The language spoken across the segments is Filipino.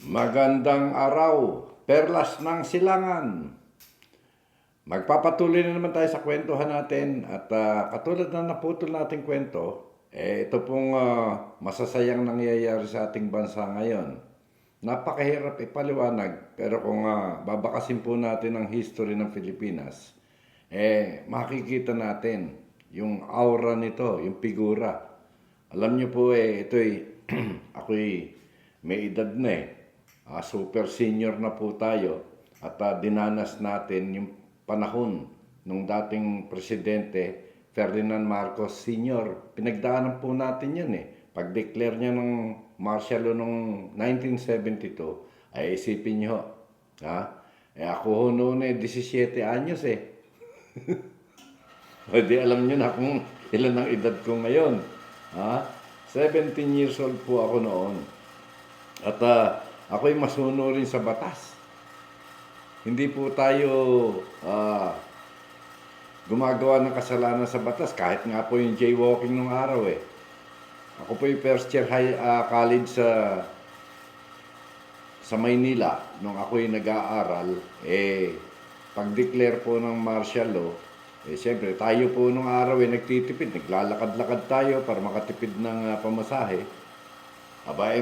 Magandang araw, perlas ng silangan. Magpapatuloy na naman tayo sa kwentuhan natin at katulad na naputol nating kwento, ito pong masasayang nangyayari sa ating bansa ngayon. Napakahirap ipaliwanag pero kung babakasin po natin ang history ng Pilipinas, makikita natin yung aura nito, yung figura. Alam niyo po ito'y ako'y may edad na super senior na po tayo at dinanas natin yung panahon ng dating presidente Ferdinand Marcos Sr. Pinagdaanan po natin yan Pag-declare niya ng martial law noong 1972, ay isipin niyo, ako ho noon 17 anyos O di alam niyo na kung ilan ang edad ko ngayon. 17 years old po ako noon. At ako'y masunurin sa batas. Hindi po tayo gumagawa ng kasalanan sa batas kahit nga po yung jaywalking nung araw Ako po yung first year college sa Maynila nung ako'y nag-aaral. Pag-declare po ng martial law, siyempre tayo po nung araw nagtitipid, naglalakad-lakad tayo para makatipid ng pamasahe.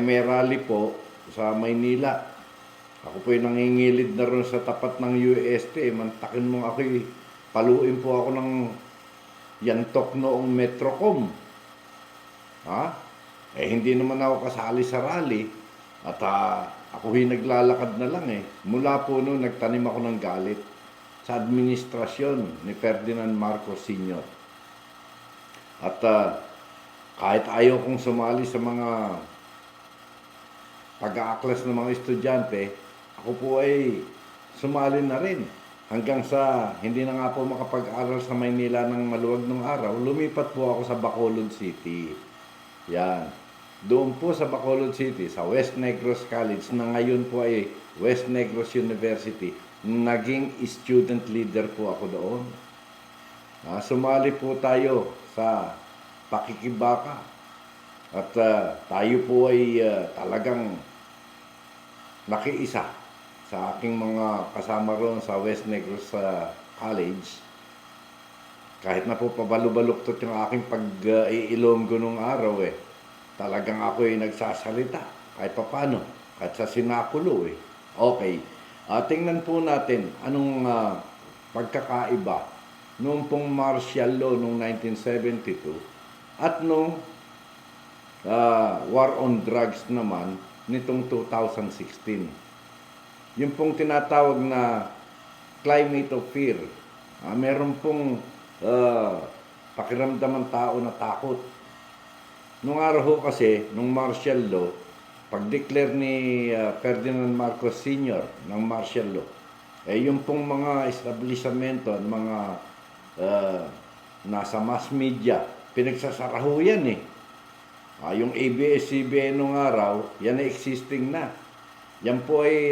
May rally po sa Maynila. Ako po'y nangingilid na ron sa tapat ng UST. Mantakin mo ako'y paluin po ako ng yantok noong Metrocom. Hindi naman ako kasali sa rally. At ako'y naglalakad na lang Mula po noon, nagtanim ako ng galit sa administrasyon ni Ferdinand Marcos Sr. At kahit ayaw kong sumali sa mga pag-aaklas ng mga estudyante, ako po ay sumali na rin. Hanggang sa hindi na nga po makapag-aral sa Maynila ng maluwag ng araw, lumipat po ako sa Bacolod City. Yan. Doon po sa Bacolod City, sa West Negros College, na ngayon po ay West Negros University, naging student leader po ako doon. Sumali po tayo sa pakikibaka. At tayo po ay talagang nakiisa sa aking mga kasama roon sa West Negros College. Kahit na po pabalubaluktot yung aking pag-iilonggo nung araw talagang ako ay nagsasalita kahit papano, kahit sa sinakulo Okay, tingnan po natin anong pagkakaiba noong pong martial law noong 1972 at noong war on drugs naman nitong 2016. Yung pong tinatawag na climate of fear. Meron pong pakiramdam ng tao na takot. Nung araw ho kasi, nung martial law, pag-declare ni Ferdinand Marcos Sr. ng martial law, yung pong mga establishmento, mga nasa mass media, pinagsasaraho yan yung ABS-CBN nung araw, yan ay existing na. Yan po ay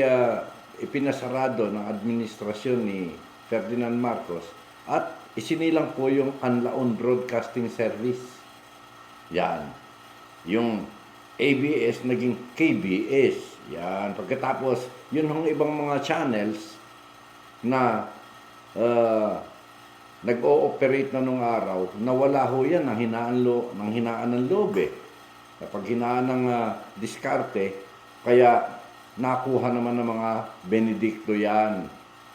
ipinasarado ng administrasyon ni Ferdinand Marcos at isinilang po yung Canlaon Broadcasting Service. Yan. Yung ABS naging KBS. Yan. Pagkatapos, yun yung ibang mga channels na nag-ooperate na nung araw, nawala ho yan ng hinaan ng loob Kapag hinaan ng diskarte, kaya nakuha naman ng mga Benedicto yan.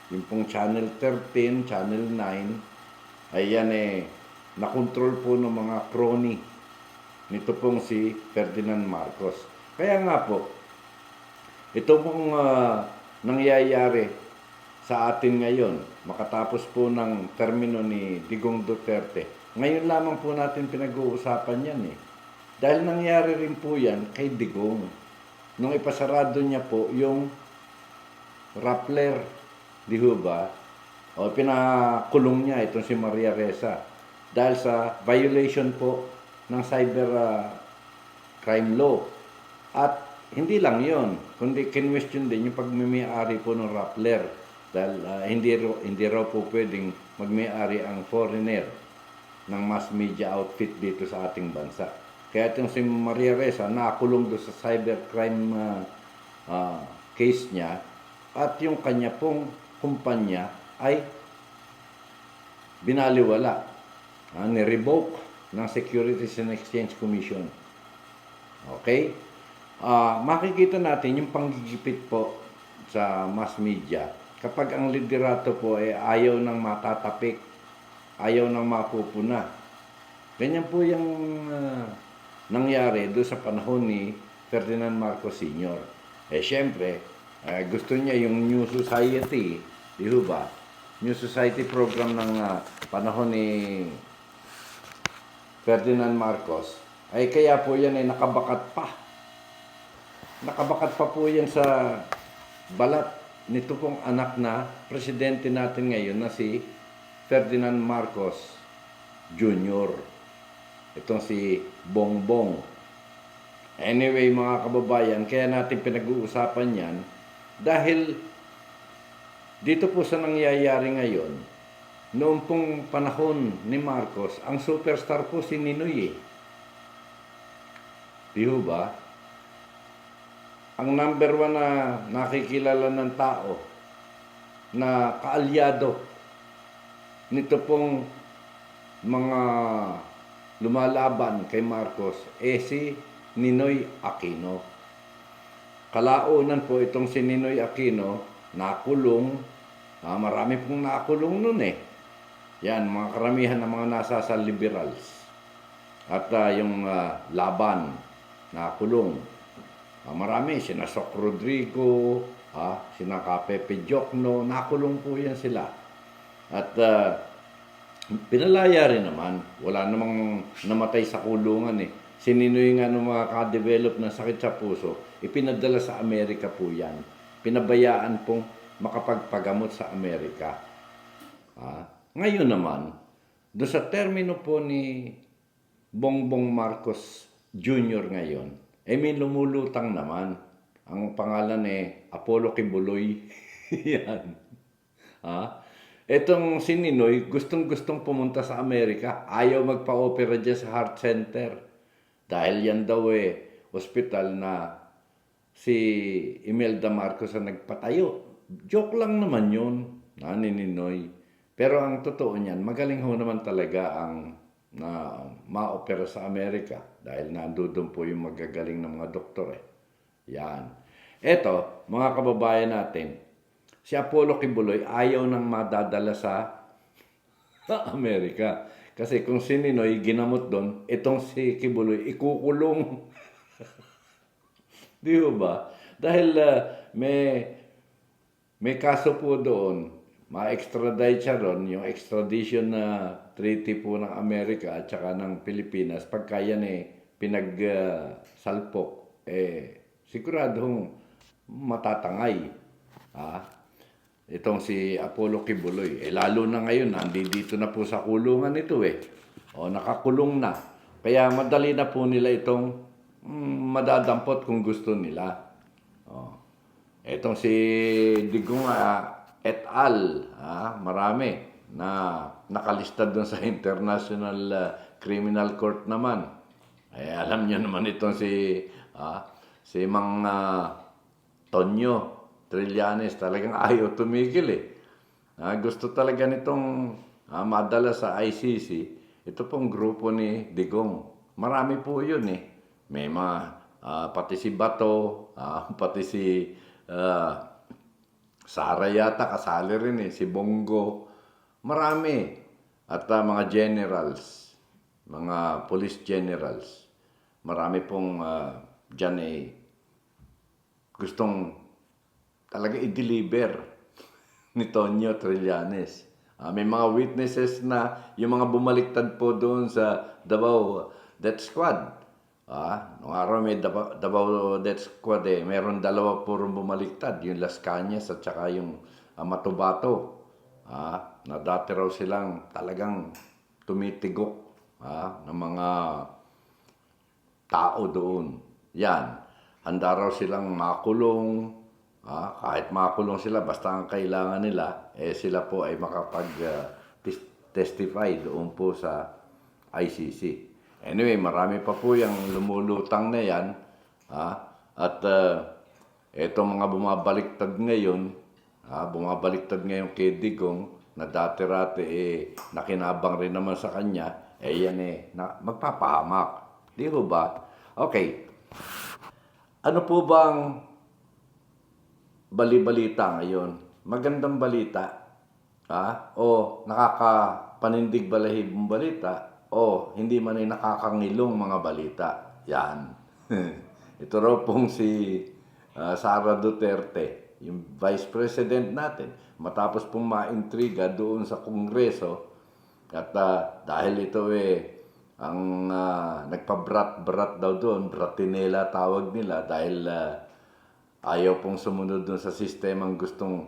Yung pong Channel 13, Channel 9, ayan nakontrol po ng mga crony nito pong si Ferdinand Marcos. Kaya nga po, ito pong nangyayari sa atin ngayon, makatapos po ng termino ni Digong Duterte. Ngayon lamang po natin pinag-uusapan yan Dahil nangyari rin po yan kay Digong. Nung ipasarado niya po yung Rappler, di ba? Pinakulong niya itong si Maria Ressa dahil sa violation po ng cyber crime law. At hindi lang yon, kundi kinwestiyon din yung pagmimiyari po ng Rappler dahil hindi raw po pwedeng magmiyari ang foreigner ng mass media outfit dito sa ating bansa. Kaya itong si Maria Ressa nakulong doon sa cybercrime case niya at yung kanya pong kumpanya ay binaliwala, ni-revoke ng Securities and Exchange Commission. Okay? Makikita natin yung panggigipit po sa mass media kapag ang liderato po ay ayaw ng matatapik, ayaw ng mapupuna. Ganyan po yung nangyari doon sa panahon ni Ferdinand Marcos Sr. Siyempre, gusto niya yung New Society, di ba? New Society program ng panahon ni Ferdinand Marcos, ay kaya po yan ay nakabakat pa. Nakabakat pa po yan sa balat nito pong anak na presidente natin ngayon na si Ferdinand Marcos Jr. Itong si Bongbong. Anyway mga kababayan, kaya natin pinag-uusapan yan dahil dito po sa nangyayari ngayon, noong pong panahon ni Marcos, ang superstar po si Ninoy. Di ba? Ang number one na nakikilala ng tao na kaalyado nito pong mga lumalaban kay Marcos si Ninoy Aquino. Kalaunan po itong si Ninoy Aquino nakulong. Marami pong nakulong nun Yan, mga karamihan ng mga nasa sa liberals. At yung laban nakulong. Marami, sina Soc Rodrigo, sina Pepe Jokno, nakulong po yan sila. At pinalaya rin naman, wala namang namatay sa kulungan Si Ninoy nga ng mga ka-develop ng sakit sa puso, ipinadala sa Amerika po yan. Pinabayaan pong makapagpagamot sa Amerika. Ngayon naman, do sa termino po ni Bongbong Marcos Jr. ngayon, may lumulutang naman. Ang pangalan Apollo Kibuloy. Yan. Etong si Ninoy, gustong-gustong pumunta sa Amerika. Ayaw magpa-opera dyan sa Heart Center. Dahil yan daw hospital na si Imelda Marcos ang nagpatayo. Joke lang naman yun, ni Ninoy. Pero ang totoo niyan, magaling ho naman talaga ang ma-opera sa Amerika dahil nandoon po yung magagaling ng mga doktor Yan. Eto, mga kababayan natin, si Apollo Kibuloy ayaw nang madadala sa Amerika. Kasi kung si Ninoy ginamot doon, itong si Kibuloy ikukulong. Di ba? Dahil may kaso po doon, ma-extradite siya ron, yung extradition na treaty po ng Amerika at saka ng Pilipinas, pagka yan pinagsalpok, siguradong matatangay. Itong si Apollo Kibuloy. Lalo na ngayon, nandito na po sa kulungan ito nakakulong na. Kaya madali na po nila itong madadampot kung gusto nila. Itong si Digong et al. Marami na nakalista doon sa International Criminal Court naman. Alam niyo naman itong si Mang Tonyo Trillanes, talagang ayaw tumigil gusto talaga nitong madala sa ICC. Ito pong grupo ni Digong. Marami po yun May mga, pati si Bato, pati si Sara yata, kasali rin si Bongo. Marami. At mga generals, mga police generals. Marami pong dyan gustong talaga i-deliver ni Tonyo Trillanes. May mga witnesses na yung mga bumaliktad po doon sa Davao Death Squad. Noong araw may Davao Death Squad meron dalawa puro bumaliktad. Yung Las Cañas at saka yung Matubato. Na dati raw silang talagang tumitigok ng mga tao doon. Yan. Handa raw silang makulong. Kahit makulong sila, basta ang kailangan nila, sila po ay makapag-testify doon po sa ICC. Anyway, marami pa po yung lumulutang na yan. At Etong mga bumabaliktad ngayon kay Digong, na dati-rati nakinabang rin naman sa kanya, yan magpapahamak. Di ho ba? Okay. Ano po bang bali-balita ngayon? Magandang balita? O nakakapanindig balahibong balita? O hindi man ay nakakangilong mga balita? Yan. Ito raw pong si Sara Duterte, yung Vice President natin, matapos pong maintriga doon sa Kongreso, at dahil ito ang nagpabrat-brat daw doon, bratinela tawag nila, dahil ayaw pong sumunod doon sa sistemang gustong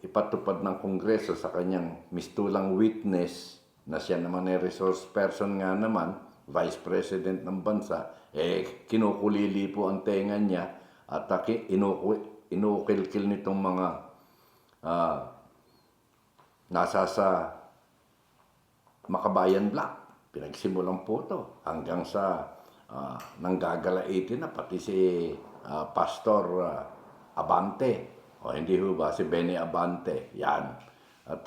ipatupad ng Kongreso sa kanyang mistulang witness, na siya naman ay resource person nga naman, Vice President ng bansa, kinukulili po ang tenga niya at inukilkil nitong mga nasa sa Makabayan Black. Pinagsimulan po ito hanggang sa nanggagalaitin na pati si Pastor Abante, o hindi ho ba, si Benny Abante, yan. At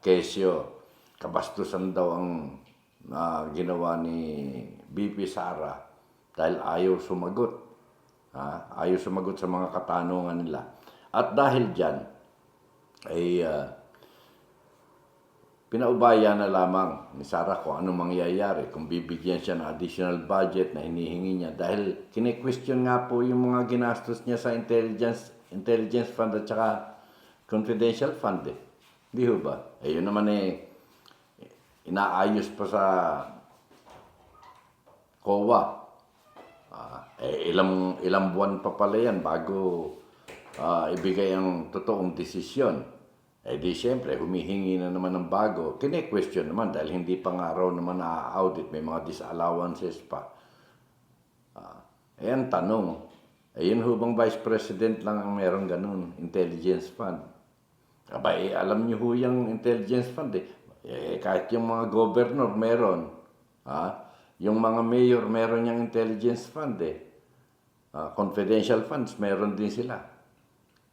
kesyo, kabastusan daw ang ginawa ni BP Sara dahil ayaw sumagot. Ayaw sumagot sa mga katanungan nila. At dahil dyan, ay pinaubaya na lamang ni Sara kung anong mangyayari, kung bibigyan siya ng additional budget na hinihingi niya. Dahil kine-question nga po yung mga ginastos niya sa intelligence fund at saka confidential fund. Di ho ba? Yun naman inaayos pa sa COA. Ilang buwan pa pala yan bago ibigay ang totoong desisyon. Di siyempre, humihingi na naman ng bago. Kine-question naman dahil hindi pa nga raw naman na-audit. May mga disallowances pa. Ang tanong, yun ho bang Vice President lang ang meron ganun, intelligence fund? Alam niyo ho yung intelligence fund kahit yung mga governor meron. Yung mga mayor meron yung intelligence fund confidential funds meron din sila.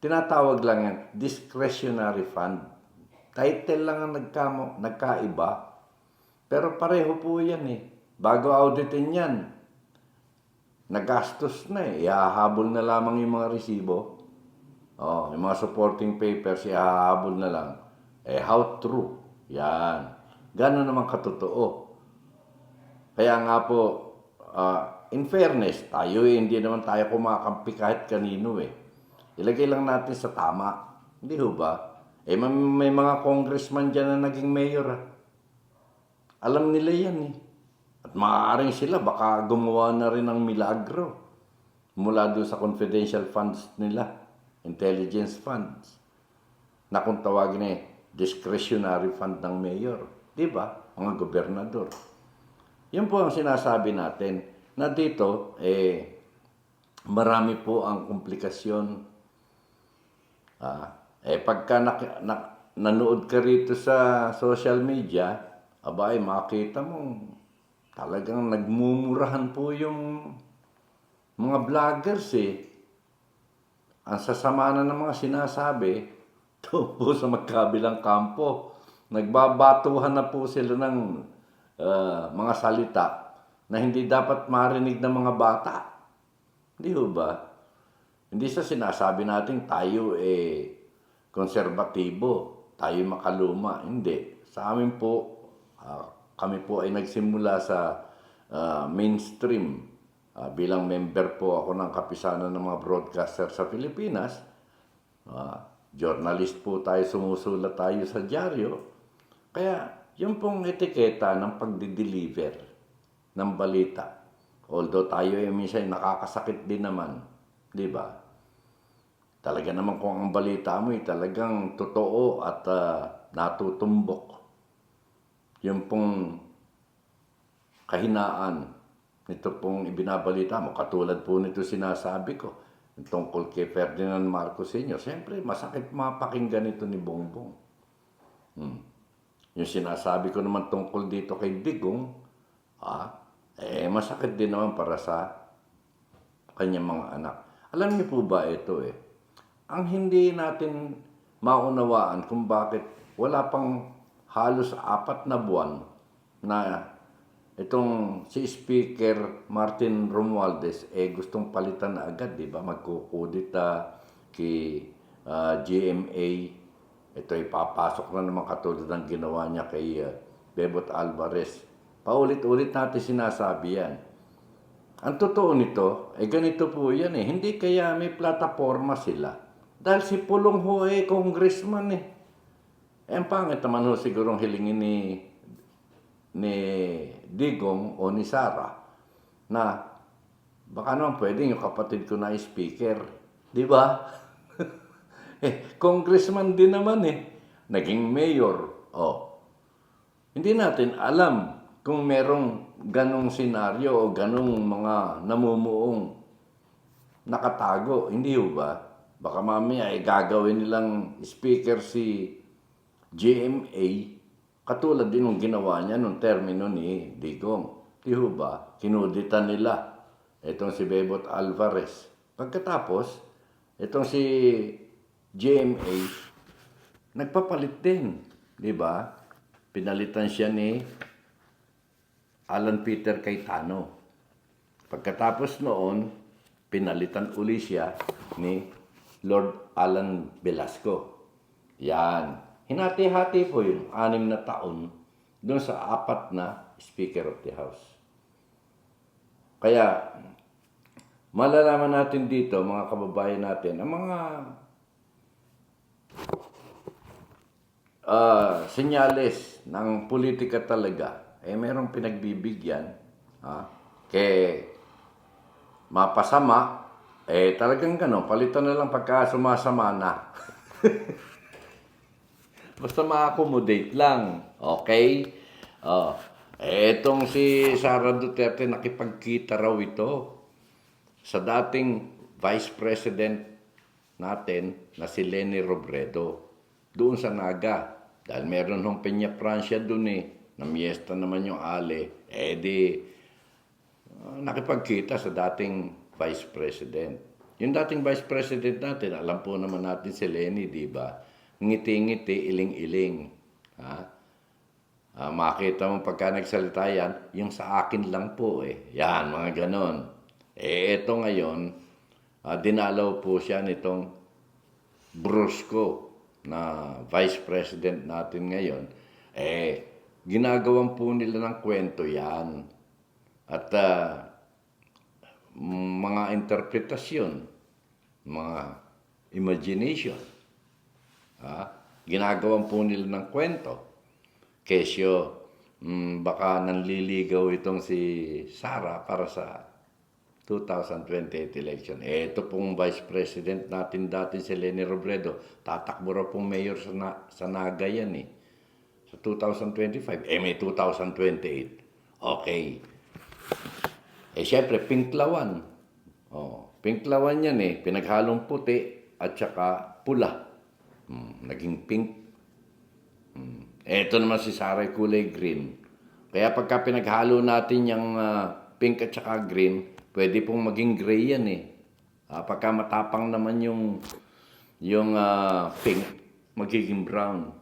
Tinatawag lang yan, discretionary fund. Title lang ang nagkaiba. Pero pareho po yan Bago auditin yan, nagastos na Ihahabol na lamang yung mga resibo. Yung mga supporting papers, ihahabol na lang. How true? Yan. Gano'n naman katotoo. Kaya nga po, in fairness, tayo hindi naman tayo kumakampi kahit kanino Ilagay lang natin sa tama. Hindi ho ba? May mga congressman dyan na naging mayor Alam nila yan At maaaring sila baka gumawa na rin ng milagro mula doon sa confidential funds nila, intelligence funds, na kung tawagin discretionary fund ng mayor. Di ba? Mga gobernador. Yun po ang sinasabi natin na dito, marami po ang komplikasyon. Pagka nanood ka rito sa social media, makita mo talagang nagmumurahan po yung mga vloggers Ang sasama na ng mga sinasabi, ito po sa magkabilang kampo. Nagbabatuhan na po sila ng mga salita na hindi dapat marinig ng mga bata. Hindi ho ba? Hindi sa sinasabi natin tayo konserbatibo, tayo makaluma. Hindi. Sa amin po, kami po ay nagsimula sa mainstream. Bilang member po ako ng kapisanan ng mga broadcaster sa Pilipinas. Journalist po tayo, sumusulat tayo sa dyaryo. Kaya yung pong etiketa ng pagdi-deliver ng balita. Although tayo minsan nakakasakit din naman. Di ba? Talaga naman kung ang balita mo talagang totoo at natutumbok. Yung pong kahinaan nito pong ibinabalita mo, katulad po nito sinasabi ko, tungkol kay Ferdinand Marcos Sr. Siyempre, masakit mapakinggan ito ni Bongbong. Yung sinasabi ko naman tungkol dito kay Digong, masakit din naman para sa kanyang mga anak. Alam niyo po ba ito ang hindi natin maunawaan kung bakit wala pang halos 4 na buwan na itong si Speaker Martin Romualdez gustong palitan na agad, di ba? Magkukudita kay GMA. Ito papasok na naman katulad ng ginawa niya kay Bebot Alvarez. Paulit-ulit natin sinasabi yan. Ang totoo nito, ganito po yan Hindi kaya may plataforma sila. Dahil si Pulong ho congressman ang pangit naman ho sigurong hilingin ni Digong o ni Sara na baka naman pwedeng yung kapatid ko na speaker. Di ba? Congressman din naman Naging mayor. Hindi natin alam kung merong ganong senaryo o ganong mga namumuong nakatago. Hindi ba? Baka mamaya gagawin nilang speaker si GMA katulad din ng ginawa niya nung termino ni Digong. Di ba? Kinuditan nila itong si Bebot Alvarez. Pagkatapos, itong si GMA nagpapalit din. Di ba? Pinalitan siya ni Alan Peter Cayetano. Pagkatapos noon, pinalitan uli siya ni Lord Alan Velasco. Yan. Hinati-hati po yun, 6 na taon doon sa 4 na Speaker of the House. Kaya, malalaman natin dito, mga kababayan natin, ang mga senyales ng politika talaga, merong pinagbibigyan, kaya mapasama, talagang gano'n, palitan na lang pagka sumasama na. Basta ma-accommodate lang. Okay? Etong si Sara Duterte, nakipagkita raw ito sa dating Vice President natin na si Leni Robredo doon sa Naga. Dahil meron hong Peña Francia doon namiesta naman yung Ale. Nakipagkita sa dating Vice President. Yung dating Vice President natin, alam po naman natin si Leni, di ba? Ngiti-ngiti, iling-iling. Makita mo pagka nagsalita yan, yung sa akin lang po Yan, mga ganon. Ito ngayon, dinalaw po siya nitong Brusco na Vice President natin ngayon. Ginagawan po nila ng kwento yan. At mga interpretasyon, mga imagination. Ginagawan po nila ng kwento. Kesyo, baka nanliligaw itong si Sara para sa 2028 election. Ito pong Vice President natin dati si Leni Robredo, tatakbo raw pong mayor sa Naga yan sa 2025. May 2028. Okay. Siyempre, pinklawan. Pinklawan yan pinaghalong puti at saka pula. Naging pink. Ito naman si Sara kulay green. Kaya pagka pinaghalo natin yung pink at saka green, pwede pong maging gray yan pagka matapang naman yung pink, magiging brown.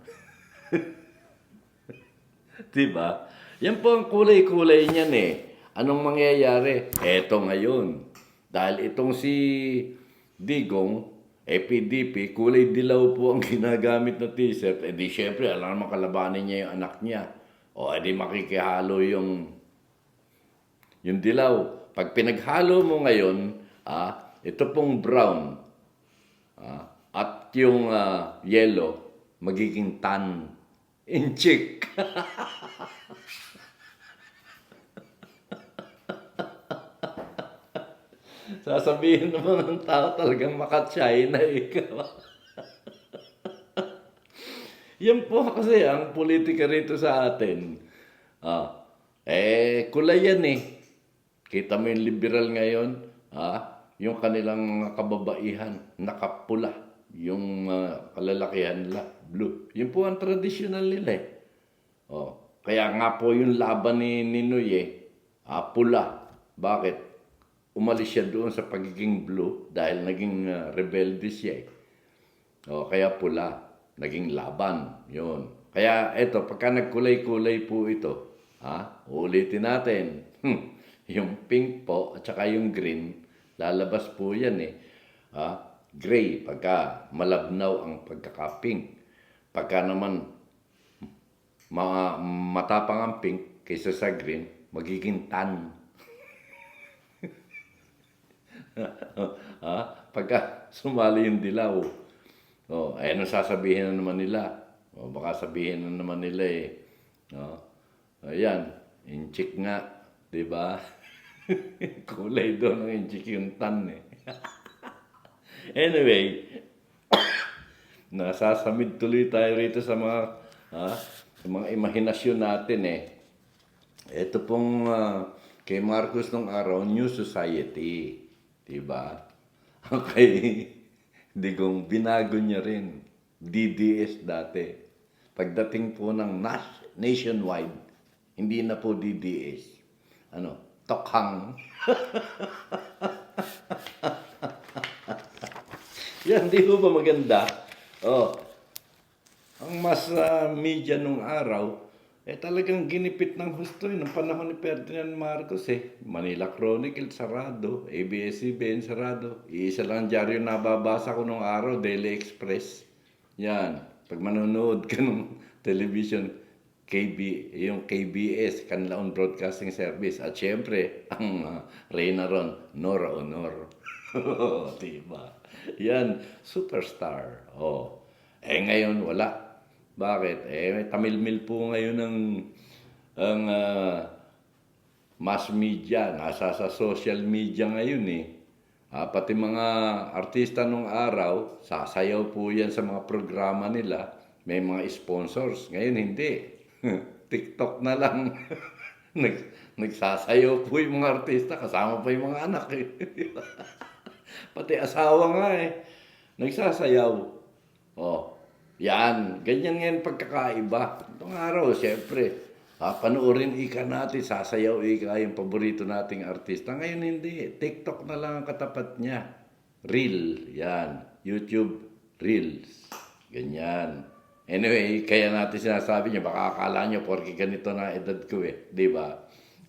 Diba? Yan po ang kulay-kulay niyan Anong mangyayari? Eto ngayon. Dahil itong si Digong, PDP, kulay dilaw po ang ginagamit na t-shirt. Di syempre, alam naman kalabanin niya yung anak niya. Di makikihalo yung dilaw. Pag pinaghalo mo ngayon, ito pong brown, at yung yellow, magiging tan. Inchik. Sasabihin naman ng tao talagang maka-China ikaw. Yan po kasi ang politika rito sa atin. Kulay yan Kita mo yung liberal ngayon, yung kanilang mga kababaihan, nakapula. Yung kalalakihan nila, blue. Yun po ang traditional nila Kaya nga po yung laban ni Ninoy pula. Bakit? umalis siya doon sa pagiging blue dahil naging rebelde siya eh. O, kaya pula, naging laban, yun. Kaya eto, pagka nagkulay-kulay po ito, ulitin natin. Yung pink po at saka yung green, lalabas po yan eh. Gray, pagka malabnaw ang pagkaka-pink. Pagka naman matapang ang pink kaysa sa green, magiging tan. Pagka sumali yung dilaw, anong sasabihin na naman nila? Baka sabihin na naman nila eh, ayan, inchik nga, di ba? Kulay doon ng inchik yung tan eh. Anyway, nasasamid tuloy tayo rito sa mga imahinasyon natin eh. Ito pong kay Marcos nung araw, New Society. Diba? Okay. Digong binago niya rin. DDS dati. Pagdating po ng nationwide, hindi na po DDS. Tokhang. Yan, di ba maganda? Ang mas media nung araw, talagang ginipit ng husto nung panahon ni Ferdinand Marcos eh. Manila Chronicle, sarado. ABS-CBN, sarado. Iisa lang dyaryo nababasa ko nung araw, Daily Express. Yan. Pag manonood ka ng television, yung KBS, Kanlaon Broadcasting Service. At syempre, ang reyna ron, Nora Honor. Diba? Yan, superstar. Ngayon, wala. Bakit? May tamilmil po ngayon ang mass media. Nasa sa social media ngayon eh. Pati mga artista nung araw, sasayaw po yan sa mga programa nila. May mga sponsors. Ngayon hindi. TikTok na lang. Nagsasayaw po yung mga artista. Kasama pa yung mga anak eh. Pati asawa nga eh. Nagsasayaw. Yan, ganyan ngayon pagkakaiba. Itong araw, siyempre, panoorin ika natin, sasayaw ika yung paborito nating artista. Ngayon hindi, TikTok na lang ang katapat niya. Reel, yan. YouTube Reels. Ganyan. Anyway, kaya natin sinasabi niya, baka akala niyo, porke ganito na edad ko eh. Di ba?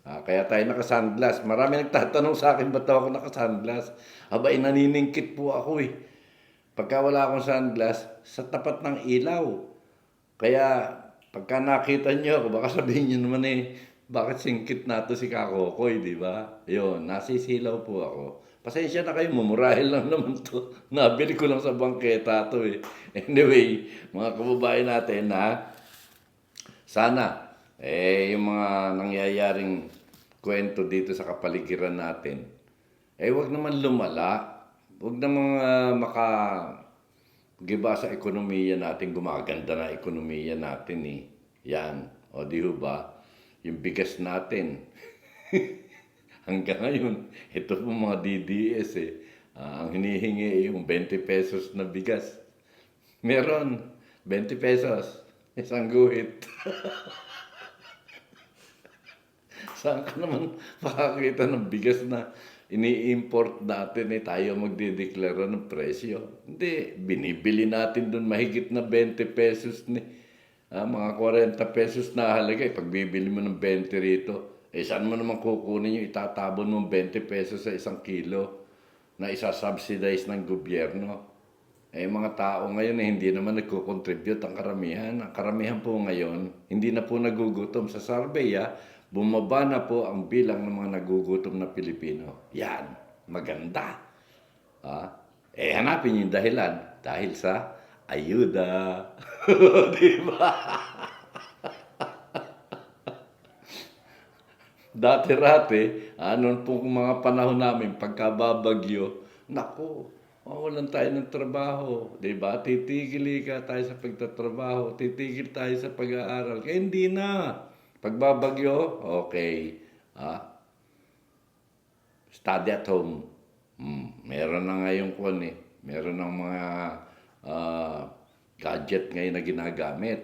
Kaya tayo naka-sunglass. Marami nagtatanong sa akin, ba't ako naka-sunglass? Naniningkit po ako eh. Pagka wala akong sunglass, sa tapat ng ilaw. Kaya, pagka nakita niyo ako, baka sabihin niyo naman eh, bakit singkit na to si Kakokoy, di ba? Yun, nasisilaw po ako. Pasensya na kayo, mumurahil lang naman to. Nabili ko lang sa bangketa to eh. Anyway, mga kababayan natin sana, yung mga nangyayaring kwento dito sa kapaligiran natin, wag naman lumala. Huwag namang giba sa ekonomiya natin, gumaganda na ekonomiya natin eh. Yan. Di ba? Yung bigas natin. Hanggang ngayon, ito po mga DDS eh. Ang hinihingi yung 20 pesos na bigas. Meron, 20 pesos. Isang guhit. Saan ka naman makakita ng bigas na ini-import natin tayo magdideklara ng presyo? Hindi, binibili natin doon mahigit na 20 pesos ni mga 40 pesos na halaga. Pag bibili mo ng 20 rito, saan mo naman kukunin yung itatabon mo 20 pesos sa 1 kilo na isasubsidize ng gobyerno? Mga tao ngayon hindi naman nagko-contribute ang karamihan. Ang karamihan po ngayon, hindi na po nagugutom. Sa survey, bumaba na po ang bilang ng mga nagugutom na Pilipino. Yan, maganda. Hanapin yung dahilan. Dahil sa ayuda. Di ba? Dati-rati, noon pong mga panahon namin, pagkababagyo, naku, mawalan tayo ng trabaho. Di ba? Titigil ka tayo sa pagtatrabaho. Titigil tayo sa pag-aaral. Kaya hindi na. Pagbabagyo, okay. Study at home. Meron na ngayon meron ng mga gadget ngayon na ginagamit.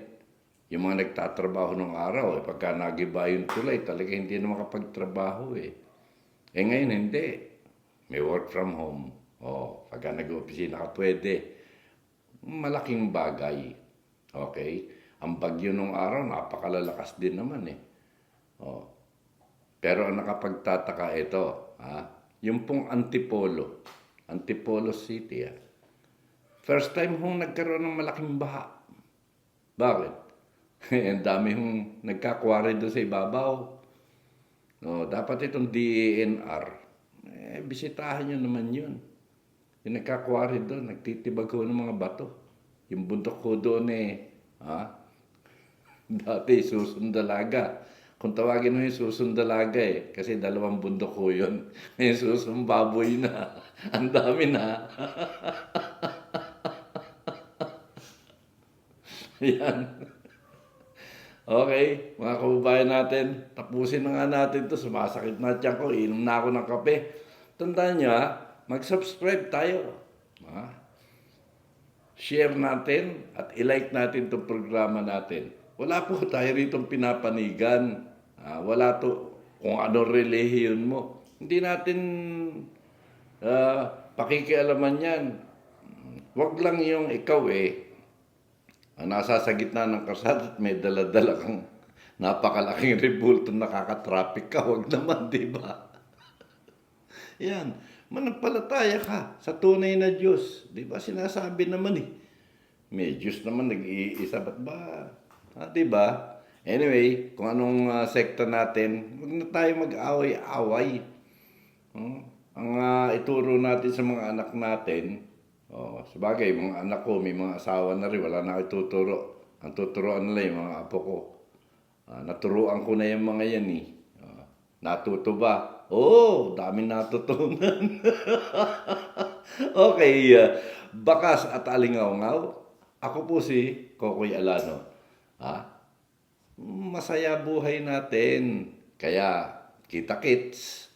Yung mga nagtatrabaho ng araw, pagka nagiba yung tulay, talaga hindi na makapagtrabaho eh. Ngayon hindi. may work from home. Pagka nag-opisina ka, pwede. Malaking bagay. Okay? Ang bagyo nung araw, napakalalakas din naman eh. Oh. Pero ang nakapagtataka ito, yung pong Antipolo City, first time hong nagkaroon ng malaking baha. Bakit? Ang dami hong nagkakwari doon sa ibabaw. Dapat itong DENR, bisitahan nyo naman yun. Yung nagkakwari doon, nagtitibag ho ng mga bato. Yung bundok ko doon dati susundalaga. Kung tawagin mo yung susundalaga kasi 2 bundok ko yun. Ngayon susumbaboy na. Ang dami na. Yan. Okay, mga kababayan natin, tapusin na nga natin to. Sumasakit na tiyan ko, inom na ako ng kape. Tandaan nyo mag-subscribe tayo. Share natin at i-like natin itong programa natin. Wala po tayo ritong pinapanigan. Wala to kung ano relihiyon mo. Hindi natin pakikialaman yan. Huwag lang yung ikaw nasa sa gitna ng kalsada at may dala-dala kang napakalaking rebulto, nakaka-traffic ka. Huwag naman, di ba? Yan. Manampalataya ka sa tunay na Diyos. Di ba? Sinasabi naman may Diyos naman nag-iisa. Ba't ba? Di ba? Anyway, kung anong sekta natin, huwag na tayo mag-away-away. Ang ituro natin sa mga anak natin, sabagay, mga anak ko, may mga asawa na rin, wala na ako ituturo. Ang tuturoan nila yung mga apo ko. Naturuan ko na yung mga yan natuto ba? Dami natutunan. Okay, bakas at alingaw-ngaw. Ako po si Kokoy Alano. Masaya buhay natin. Kaya, kita-kits.